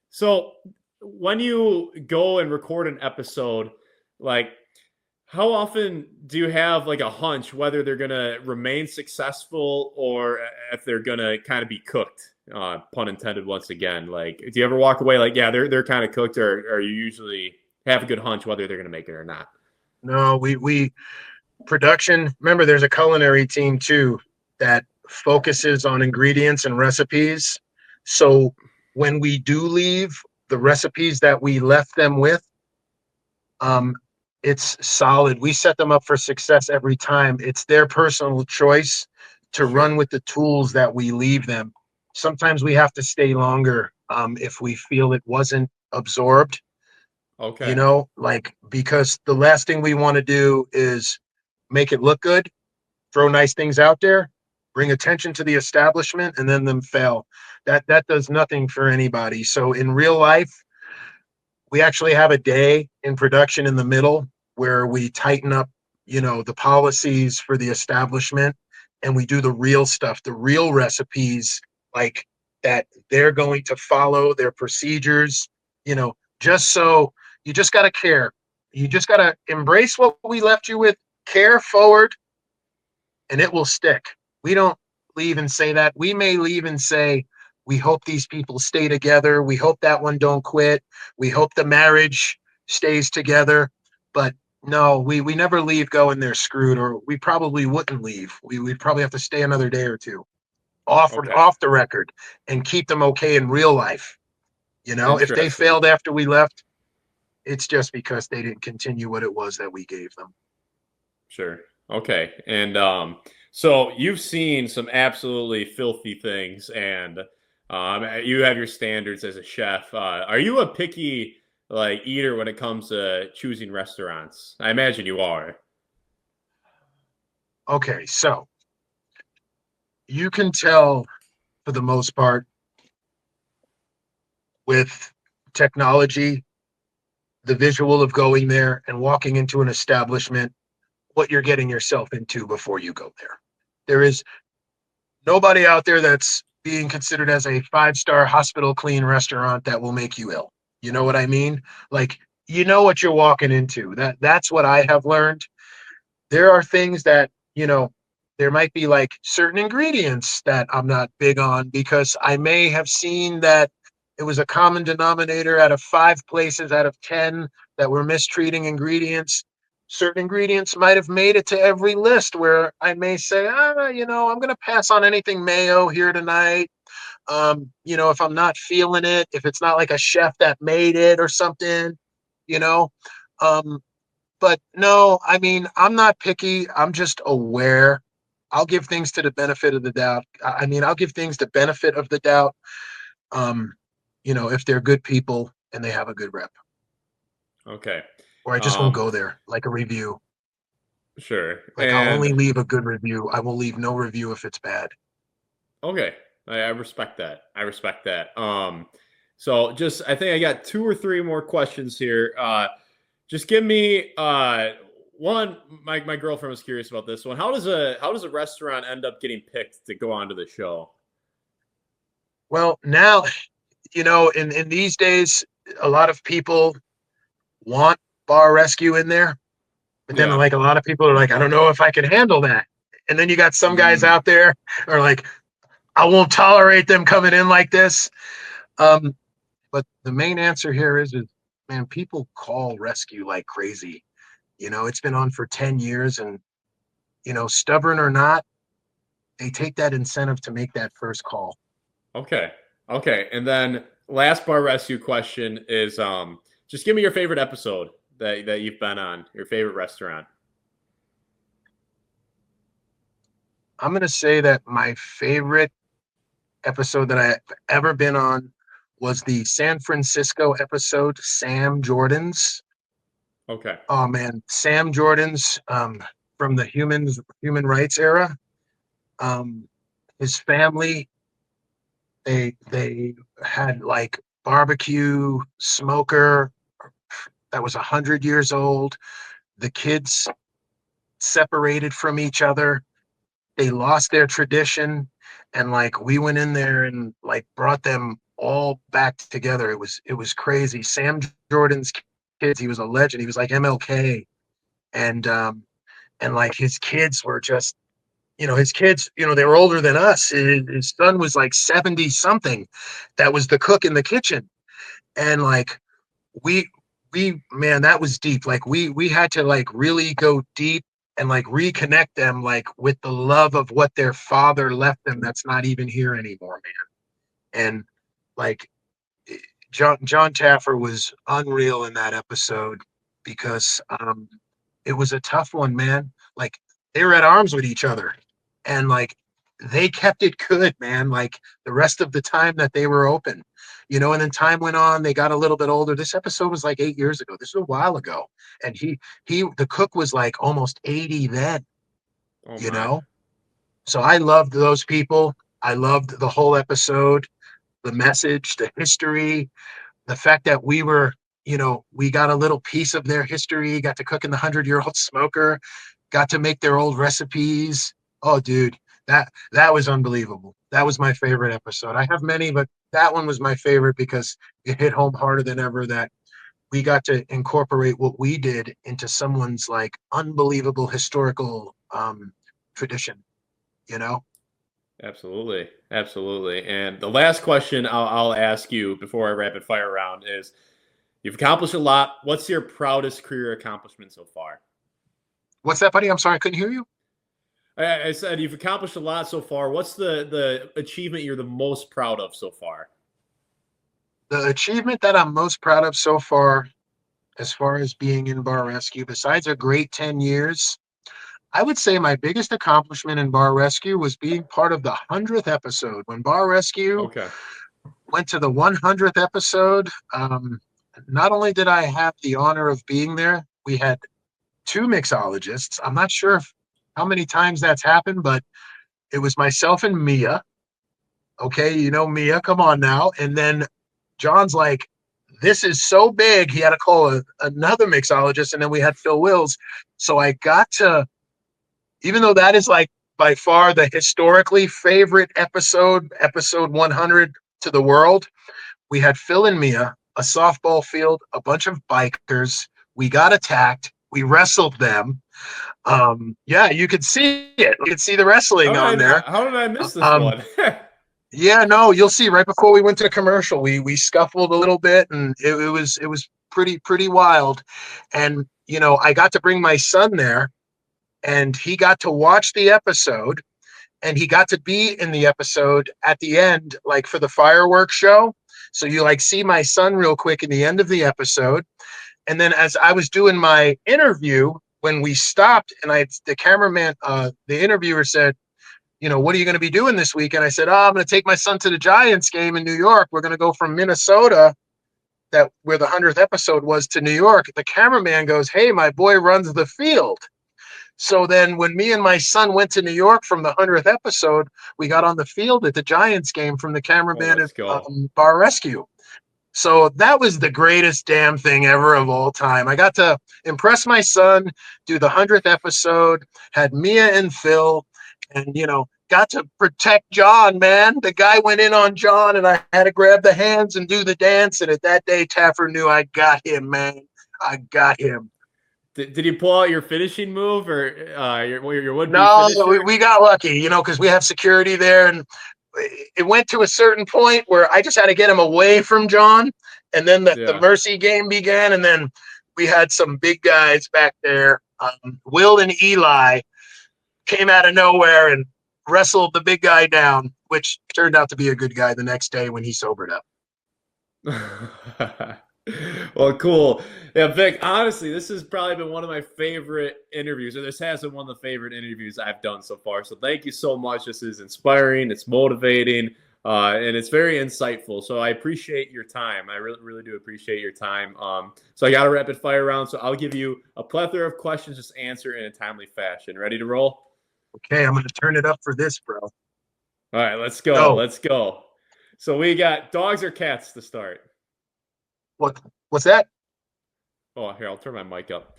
So when you go and record an episode, like how often do you have like a hunch whether they're gonna remain successful or if they're gonna kind of be cooked? Pun intended once again. Like, do you ever walk away like, yeah, they're kind of cooked, or you usually have a good hunch whether they're gonna make it or not? No, we production. Remember, there's a culinary team too that focuses on ingredients and recipes. So when we do leave, the recipes that we left them with, um, it's solid. We set them up for success every time. It's their personal choice to run Sure. with the tools that we leave them. Sometimes we have to stay longer if we feel it wasn't absorbed, Okay. like, because the last thing we want to do is make it look good, throw nice things out there, bring attention to the establishment, and then them fail. That does nothing for anybody. So in real life, we actually have a day in production in the middle where we tighten up, the policies for the establishment, and we do the real stuff, the real recipes, like that they're going to follow their procedures, Just so you just got to care. You just got to embrace what we left you with, care forward, and it will stick. We don't leave and say that. We may leave and say, we hope these people stay together. We hope that one don't quit. We hope the marriage stays together. But no, we never leave going they're screwed, or we probably wouldn't leave. We'd probably have to stay another day or two Okay. off the record and keep them okay in real life. If they Interesting. failed after we left, it's just because they didn't continue what it was that we gave them. Sure. Okay. And so you've seen some absolutely filthy things, and you have your standards as a chef. Are you a picky like eater when it comes to choosing restaurants? I imagine you are. Okay, so you can tell for the most part with technology, the visual of going there and walking into an establishment, what you're getting yourself into before you go there. There is nobody out there that's being considered as a five-star hospital clean restaurant that will make you ill. You know what I mean? Like, you know what you're walking into. That's what I have learned. There are things that, there might be like certain ingredients that I'm not big on because I may have seen that it was a common denominator out of 5 places out of 10 that were mistreating ingredients. Certain ingredients might have made it to every list where I may say, I'm going to pass on anything mayo here tonight. If I'm not feeling it, if it's not like a chef that made it or something, you know, um, but no, I mean, I'm not picky. I'm just aware. I'll give things to the benefit of the doubt. I mean, I'll give things the benefit of the doubt. Um, if they're good people and they have a good rep, Okay. or I just won't Um, go there like a review. sure. Like I'll And only leave a good review. I will leave no review if it's bad. okay, I respect that. I respect that. So just I think I got two or three more questions here. Just give me one. My girlfriend was curious about this one. How does a restaurant end up getting picked to go onto the show? Well, now, in these days, a lot of people want bar rescue in there. But then, Yeah. like, a lot of people are like, I don't know if I can handle that. And then you got some guys Mm, out there are like, I won't tolerate them coming in like this. Um, but the main answer here is, man, people call rescue like crazy. It's been on for 10 years, and, stubborn or not, they take that incentive to make that first call. okay. Okay. And then last bar rescue question is just give me your favorite episode that you've been on. Your favorite restaurant. I'm going to say that my favorite episode that I've ever been on was the San Francisco episode, Sam Jordan's. Okay. Oh man, Sam Jordan's from the human rights era. Um, his family, they had like barbecue smoker that was 100 years old. The kids separated from each other. They lost their tradition, and like we went in there and like brought them all back together. It was crazy. Sam Jordan's kids, he was a legend. He was like MLK, and like his kids were just his kids, they were older than us. His son was like 70 something. That was the cook in the kitchen. And like we man, that was deep. Like we had to like really go deep and like reconnect them like with the love of what their father left them that's not even here anymore, man. And like Jon Taffer was unreal in that episode because it was a tough one, man. Like they were at arms with each other, and like they kept it good, man. Like the rest of the time that they were open, and then time went on. They got a little bit older. This episode was like 8 years ago. This was a while ago, and the cook was like almost 80 then. Oh You my. know, so I loved those people. I loved the whole episode, the message, the history, the fact that we got a little piece of their history, got to cook in the 100-year-old smoker, got to make their old recipes. Oh, dude, that was unbelievable. That was my favorite episode. I have many, but that one was my favorite because it hit home harder than ever that we got to incorporate what we did into someone's like unbelievable historical tradition, you know? Absolutely, absolutely. And the last question I'll ask you before I rapid fire round is: you've accomplished a lot. What's your proudest career accomplishment so far? What's that, buddy? I'm sorry, I couldn't hear you. I said you've accomplished a lot so far. What's the achievement you're the most proud of so far? The achievement that I'm most proud of so far, as far as being in bar rescue, besides a great 10 years, I would say my biggest accomplishment in bar rescue was being part of the 100th episode. When bar rescue Okay. went to the 100th episode, not only did I have the honor of being there, we had two mixologists. I'm not sure how many times that's happened, but it was myself and Mia. Okay, you know Mia, come on now. And then John's like, this is so big. He had to call another mixologist, and then we had Phil Wills. So I got to, even though that is like by far the historically favorite episode 100 to the world, we had Phil and Mia, a softball field, a bunch of bikers. We got attacked. We wrestled them. Yeah, you could see it. You could see the wrestling on there. How did I miss this Um, one? yeah, no, you'll see. Right before we went to commercial, we scuffled a little bit, and it was pretty wild. And I got to bring my son there, and he got to watch the episode, and he got to be in the episode at the end, like for the fireworks show. So you like see my son real quick in the end of the episode, and then as I was doing my interview, when we stopped, and the cameraman, the interviewer said, what are you going to be doing this week? And I said, I'm going to take my son to the Giants game in New York. We're going to go from Minnesota, that where the 100th episode was, to New York. The cameraman goes, hey, my boy runs the field. So then when me and my son went to New York from the 100th episode, we got on the field at the Giants game from the Oh, cameraman let's at go. Bar Rescue. So that was the greatest damn thing ever of all time. I got to impress my son, do the 100th episode, had Mia and Phil, and, got to protect John, man. The guy went in on John, and I had to grab the hands and do the dance. And at that day, Taffer knew I got him, man. I got him. Did you pull out your finishing move or your would be No, we, finisher? we got lucky, because we have security there. And it went to a certain point where I just had to get him away from John. And then the Yeah. mercy game began. And then we had some big guys back there. Will and Eli came out of nowhere and wrestled the big guy down, which turned out to be a good guy the next day when he sobered up. Well, cool. Yeah, Vic, honestly, this has probably been one of my favorite interviews, or this has been one of the favorite interviews I've done so far. So thank you so much. This is inspiring, it's motivating, and it's very insightful. So I appreciate your time. I really, really do appreciate your time. So I got a rapid fire round. So I'll give you a plethora of questions, just answer in a timely fashion. Ready to roll? Okay, I'm going to turn it up for this, bro. All right, let's go. Go. Let's go. So we got dogs or cats to start. What's that? Oh, here, I'll turn my mic up.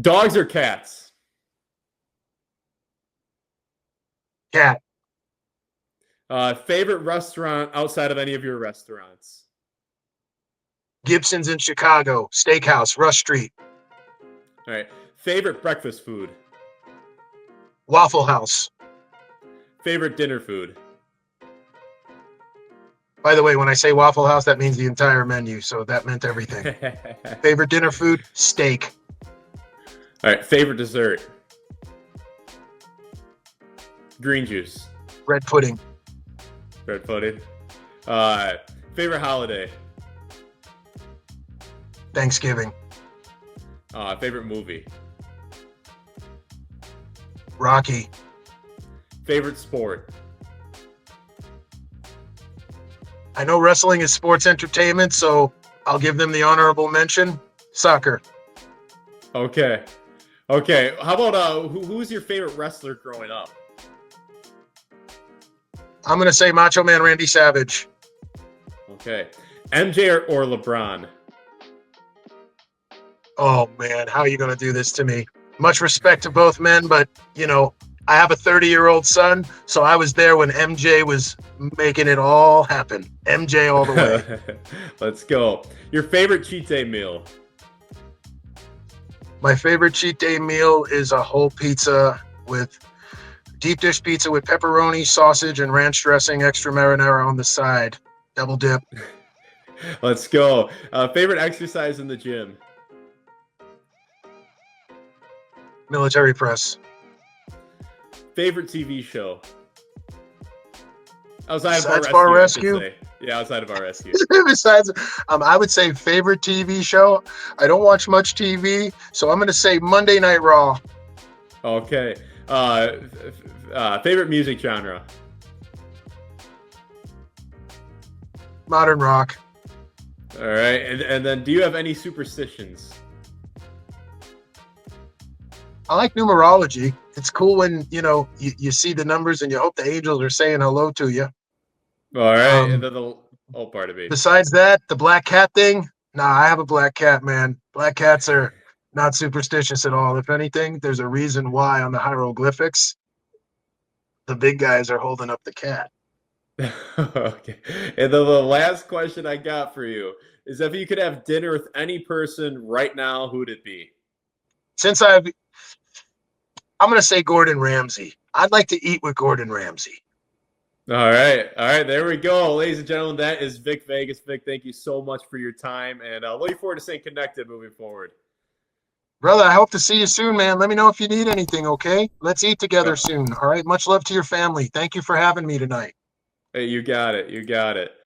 Dogs or cats? Cat. Favorite restaurant outside of any of your restaurants? Gibson's in Chicago. Steakhouse, Rush Street. All right. Favorite breakfast food? Waffle House. Favorite dinner food? By the way, when I say Waffle House, that means the entire menu, so that meant everything. Favorite dinner food? Steak. All right. Favorite dessert? Green juice. Red pudding. Red pudding. Favorite holiday? Thanksgiving. Favorite movie? Rocky. Favorite sport? I know wrestling is sports entertainment, so I'll give them the honorable mention. Soccer. Okay. Okay. How about who's your favorite wrestler growing up? I'm going to say Macho Man Randy Savage. Okay. MJ or LeBron? Oh, man, how are you going to do this to me? Much respect to both men, but, I have a 30-year-old son, so I was there when MJ was making it all happen. MJ all the way. Let's go. Your favorite cheat day meal? My favorite cheat day meal is a whole pizza with deep dish pizza with pepperoni, sausage, and ranch dressing, extra marinara on the side. Double dip. Let's go. Favorite exercise in the gym? Military press. Favorite TV show? Outside of Besides Bar Bar Rescue, I Rescue? should say. Yeah, outside of Bar Rescue. Besides, I would say favorite TV show. I don't watch much TV, so I'm going to say Monday Night Raw. Okay. Favorite music genre? Modern rock. All right. And then do you have any superstitions? I like numerology. It's cool when, you see the numbers and you hope the angels are saying hello to you. All right. And Um, then oh, pardon me. Besides that, the black cat thing, nah, I have a black cat, man. Black cats are not superstitious at all. If anything, there's a reason why on the hieroglyphics, the big guys are holding up the cat. Okay. And then the last question I got for you is if you could have dinner with any person right now, who'd it be? Since I'm going to say Gordon Ramsay. I'd like to eat with Gordon Ramsay. All right. All right. There we go. Ladies and gentlemen, that is Vic Vegas. Vic, thank you so much for your time. And looking forward to staying connected moving forward. Brother, I hope to see you soon, man. Let me know if you need anything, okay? Let's eat together Uh, soon. All right. Much love to your family. Thank you for having me tonight. Hey, you got it. You got it.